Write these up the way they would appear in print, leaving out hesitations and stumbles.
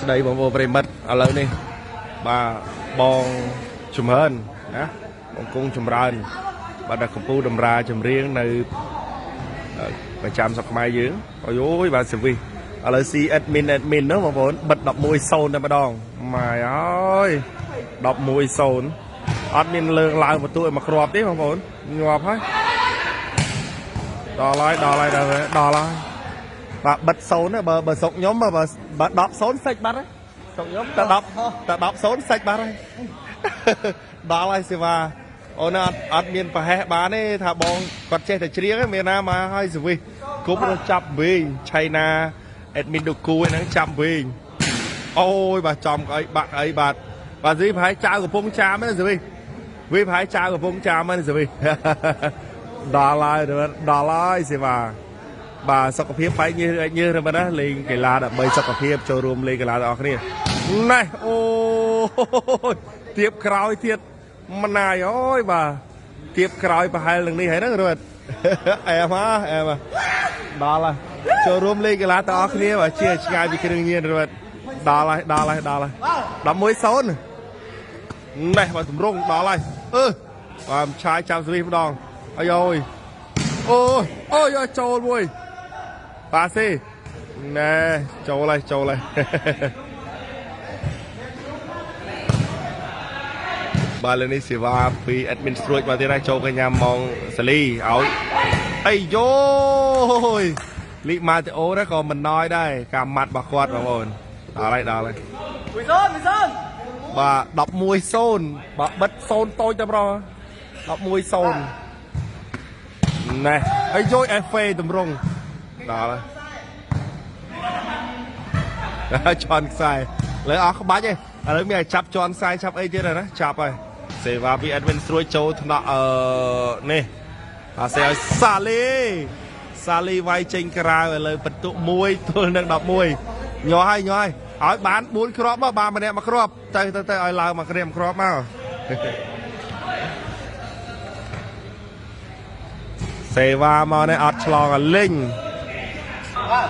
ស្ដីបងប្អូនប្រិមិត្តឥឡូវនេះបាទបងជំរឿនណាបងគង់ចម្រើនបាទដល់កម្ពុជាតម្រាចម្រៀងនៅប្រចាំស្រុកខ្មែរយើងអូយបាទសេវីឥឡូវ C admin នោះបងប្អូនបិទ11-0តែម្ដងម៉ែអើយ11-0អត់មានលើកឡើងបន្ទូឲ្យមកគ្រាប់ទេបងប្អូនងាប់ហើយដល់ហើយបាទបិទ0ណាបើស្រុកខ្ញុំបើ10-0សេចបាត់ហើយស្រុកខ្ញុំតែ10-0សេចបាត់ហើយដល់ហើយសេវាអូនអត់មានប្រហែសបានទេថាបងគាត់ចេះតែច្រៀងមានណាមកហើយសេវីគប់ទៅចាប់វិញឆៃណាអេដមីនដូគូហ្នឹងចាប់វិញអូយបាទចំក្អីបាក់អីបាទស៊ីប្រហែលចៅកំពុងចាមហ្នឹងសេវីវាប្រហែលចៅកំពុងចាមហ្នឹងសេវីដល់ហើយសេវាបាទសុខភាពបែកញើសទៅណាលេងកីឡាដើម្បីសុខភាពចូលរួមលេងកីឡាទាំងអស់គ្នាណែអូយទៀបក្រោយទៀតមិនណាយអូយបាទទៀបក្រោយប្រហែលនឹងនេះហើយហ្នឹងរត់អែមដល់ហើយចូលរួមលេងកីឡាទាំងអស់គ្នាបាទជាឆ្ងាយពីគ្រឿងញៀនរត់ដល់ហើយ11-0ណែបាទទម្រង់ដល់ហើយបាទឆាយចាំស្វីម្ដងអាយអូយចូលមួយបាទស៊ីណែចូលហើយបាទលើនេះសេវាពី admin ស្រួចមកទៀតហើយចូលកញ្ញាម៉ងសាលីឲ្យអីយោលីម៉ាតេអូហ្នឹងក៏មិនណយដែរការម៉ាត់របស់គាត់បងប្អូនដល់ហើយ1-0បាទ11-0បាទបិទ0តូចតែប្រ11-0ណែអីយយ FA តម្រង់ដល់ហើយជន់ខ្សែលើអស់ក្បាច់ឯងឥឡូវមានឲ្យចាប់ជន់ខ្សែចាប់អីទៀតហើយណាចាប់ហើយសេវាពី admin ស្រួយចូលថ្នាក់នេះអាសេឲ្យសាលីវាយចេញក្រៅឥឡូវបន្ទុក1 ទល់នឹង11ញ័រហើយឲ្យបាន4គ្រាប់មកបានម្នាក់មកគ្រាប់ទៅឲ្យឡើងមកគ្រាមគ្រាប់មកសេវាមកនេះអត់ឆ្លងអាលិញបាទ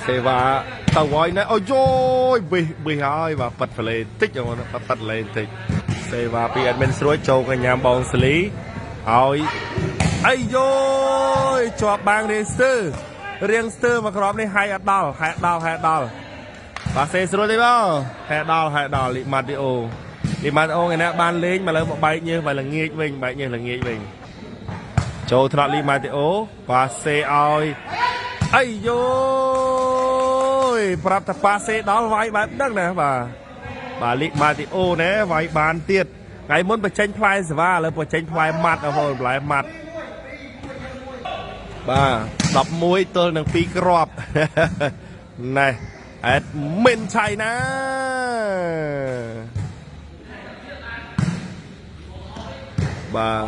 សេវាទៅវយនេះអូយប៊ីហើយបាទប៉ាត់ផ្លេតិចបងប៉ាត់លេតិចសេវាពី admin ស្រួយចូលកញ្ញាបងសាលីឲ្យអីយោជាប់បាំងរៀងស្ទើមកក្របនេះហាយអត់ដល់ហែដល់បាទសេស្រួលទេបងហែដល់លីម៉ាទីអូថ្ងៃណាបានលេងមកលើមកបែកញើសមកល្ងាចវិញចូលថ្នាក់លីម៉ាទីអូបាទសេឲ្យអីយោប្រាប់ថាប៉ាសេដល់វាយបែបហ្នឹងណាបាទលីម៉ាទីអូណែវាយបានទៀតថ្ងៃមុនបញ្ចេញផ្លែសេវាឥឡូវបញ្ចេញផ្លែម៉ាត់បងប្អូនផ្លែម៉ាត់បាទ11ទល់នឹង2គ្រាប់ណែអេដមីនឆៃណាបាទ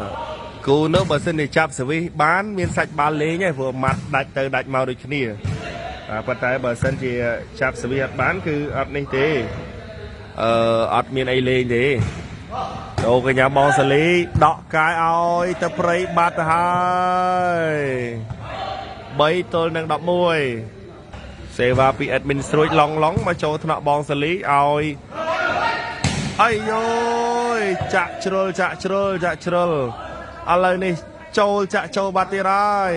គូនោះបើសិនជាចាប់សវិសបានមានសាច់បាល់លេងហើយព្រោះម៉ាត់ដាច់ទៅដាច់មកដូចគ្នាប៉ុន្តែបើសិនជាចាប់សវិសអត់បានគឺអត់នេះទេអត់មានអីលេងទេចូលកញ្ញាបងសាលីដកកាយឲ្យទៅព្រៃបាត់ទៅហើយ3ទល់នឹង11សេវាពី admin ស្រួចឡងមកចូលថ្នាក់បងសាលីឲ្យអីយោចាក់ជ្រុលឥឡូវនេះចូលបាត់ទៀតហើយ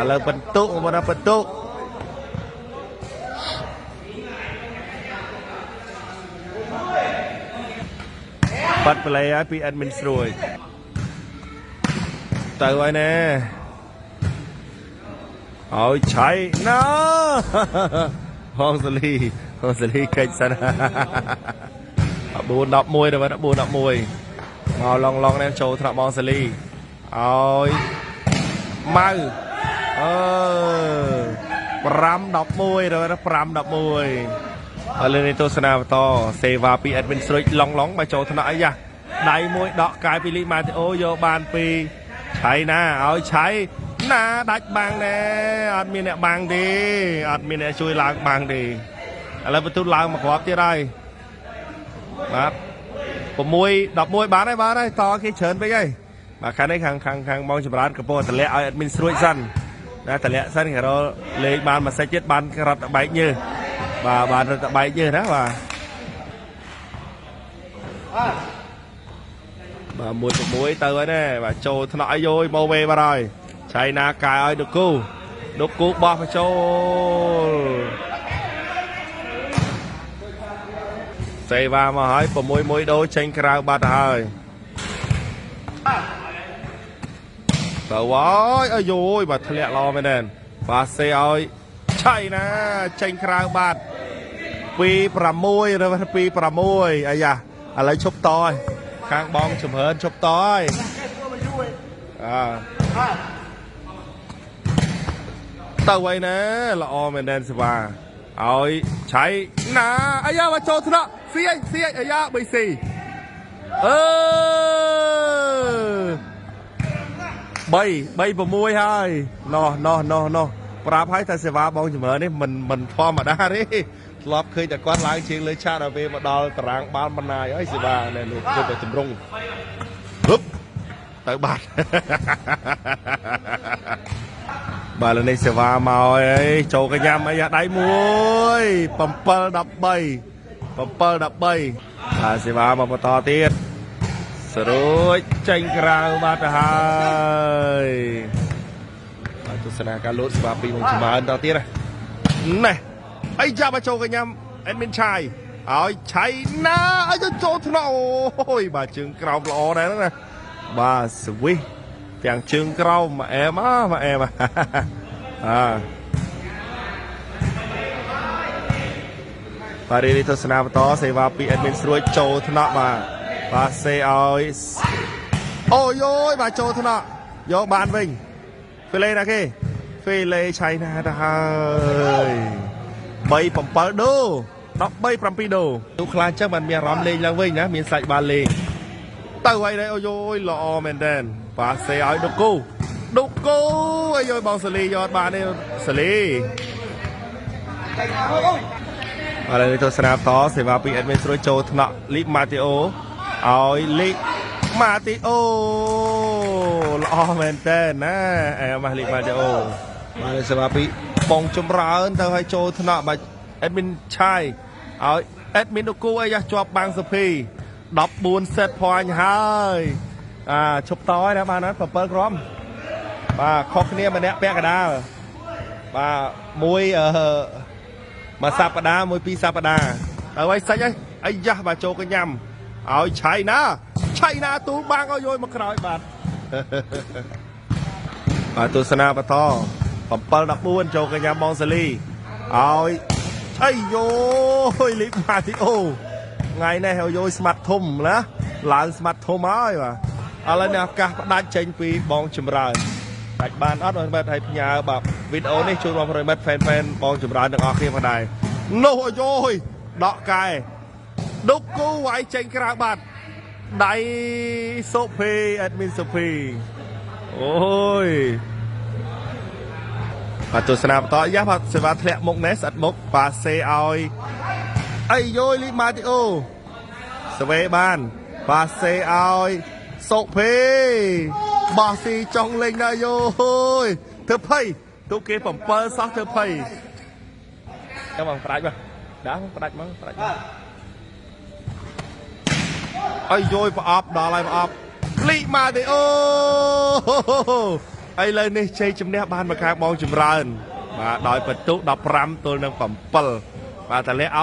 ឥឡូវបន្ទុកបាត់ play ហើយពី admin ស្រួយទៅហើយណែឲ្យឆៃណាហងសាលីកិច្ចសិន4-11ទៅ4-11មកឡងនេះចូលថ្នាក់បងសាលីឲ្យម៉ៅ5-11ទៅ5-11ឥឡូវនេះទស្សនាបន្តសេវាពី admin ស្រួយឡងមកចូលថ្នាក់អីយ៉ាដៃមួយដកកាយពីលីម៉ាទីអូយកបានពីឆៃណាឲ្យឆៃណាដាច់បាំងដែរអត់មានអ្នកបាំងទេអត់មានអ្នកជួយឡើងបាំងទេឥឡូវបន្ទូលឡើងមកគ្រាប់ទៀតហើយបាទ6-11បានហើយតគេច្រើនពេកហើយបាទខាងនេះខាងបងចម្រើនកំពុងតម្លាក់ឲ្យ admin ស្រួយសិនណាតម្លាក់សិនគេរកលេងបានមួយសិចទៀតបានរត់បែកញើស bà bay như đó bà muối từ ấy nè bà trâu nọ vô màu về bà rồi chạy na cài ơi được cú bỏ phải trâu xây vào mà hỏi muối đôi tranh cào bát hơi tao ơi ơi rồi bà thẹn lo mày nè bà xây ơi chạy na tranh cào bát pi pra muối rồi pi pra muối ai da lấy chụp toi khang bong chụp hơn chụp toi tao ấy nè là o mày đen spa ơi chạy nè ai da mà cho nó xí anh ai da bị xì bay vào môi hai no pra phải ta sẽ vào bong chụp hơn đấy mình form mà đa đấy lọp khơiแต่quát láng chiênเลยชาติเอาไปมาดอลตารางบ้านบรรณาไอ้สิบ้าเนี่ยลูกขึ้นไปจุ่มรุ่งฮึบเตะบาดบาลในเสวาเมาไอ้โจกระยำไอ้ยาได้มวยปั๊มเปิลดับใบเสวามาต่อตีดสรุปเจงกราวบาดหายตุสนาการลุ้นสวาปีมงชมาอันต่อตีดนะไอ้จ้ามาโจกันยำเอ็ดมินชัยเอาใช้นะไอ้เจ้าโจทนะโอ้ยบาจึงกราวรอได้แล้วนะบาสวิเตียงจึงกราวมาแอมปารีนิทศนาต่อเสวาปีเอ็ดมินสรวยโจทนะมาบาเซเอาโอ้ยบาโจทนะโยบานวิ่งเฟลนะคีเฟลใช้นะได้bay phẩm bờ đô đọc bay phẩm pi đồ lúc khai chắc bạn miền rắm lên lang vinh nhá miền sạch bàn lên tao vậy đấy ôi lọ mền đen và xe ơi đục cô ơi ôi bong xử lý cho bạn đi xử lý ở đây tôi snap to sẽ vào bị admin rồi cho thằng nọ lip Matteo ơi lip Matteo lọ mền đen nè em mà lip Matteo mà đây sẽ vào bị bong chấm ra tao hay cho thằng nọ mà admin chai ở admin cô ấy cho bang sập phi đọc buồn set point hai chụp tối đó ba nói purple chrome và khó khăn mà nè bé cả đa và môi mà sapada môi pi sapada ở đây sai ấy da bà cho cái nhầm ở chạy na tú bang ở rồi mà nói bạn và tôi sana và to phẩm pal đập buôn cho cái nhà bong sali ôi ấy rồi lip Matteo ngày này heo rồi smart thum nữa là smart thum ấy màอะไรเนี่ยการดันเชนปีบองจุมรานดักบานอัดมันแบบให้ยาแบบวิดีโอนี่ชวนมาพร้อมแฟนบองจุมรานต่างออกเขียนมาได้โน้ยโย่ดอกไก่ดุกกูไว้เชนกระบาดได้โซฟีแอดมินโซฟีโอ้ยปัจจุบันต่อยาผัดเสวาเทะมกเนสอัดมกปาเซออยไอ้โย่ลิมาติโอสเวบานปาเซออยโซฟีบอสีจงเล็งได้โย่เธอไพ่ตัวเกผมเปิดซักเธอไพ่ก็มังปลายมาด่าปลายมั้งไอ้โย่ปอบดออะไรปอบลิมาติโอไอ้เลยนี่ใช้จำเนียบ้านมาคางมองจุมรันมาดอยประตูดับรำตัวนึงปั๊มเปิลมาแต่เลี้ยเอา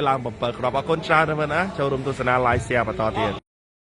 ลางปั๊มเปิลกรอบก้นชาทำไมนะโชว์รวมตัวสนาลายเสียมาต่อเตียน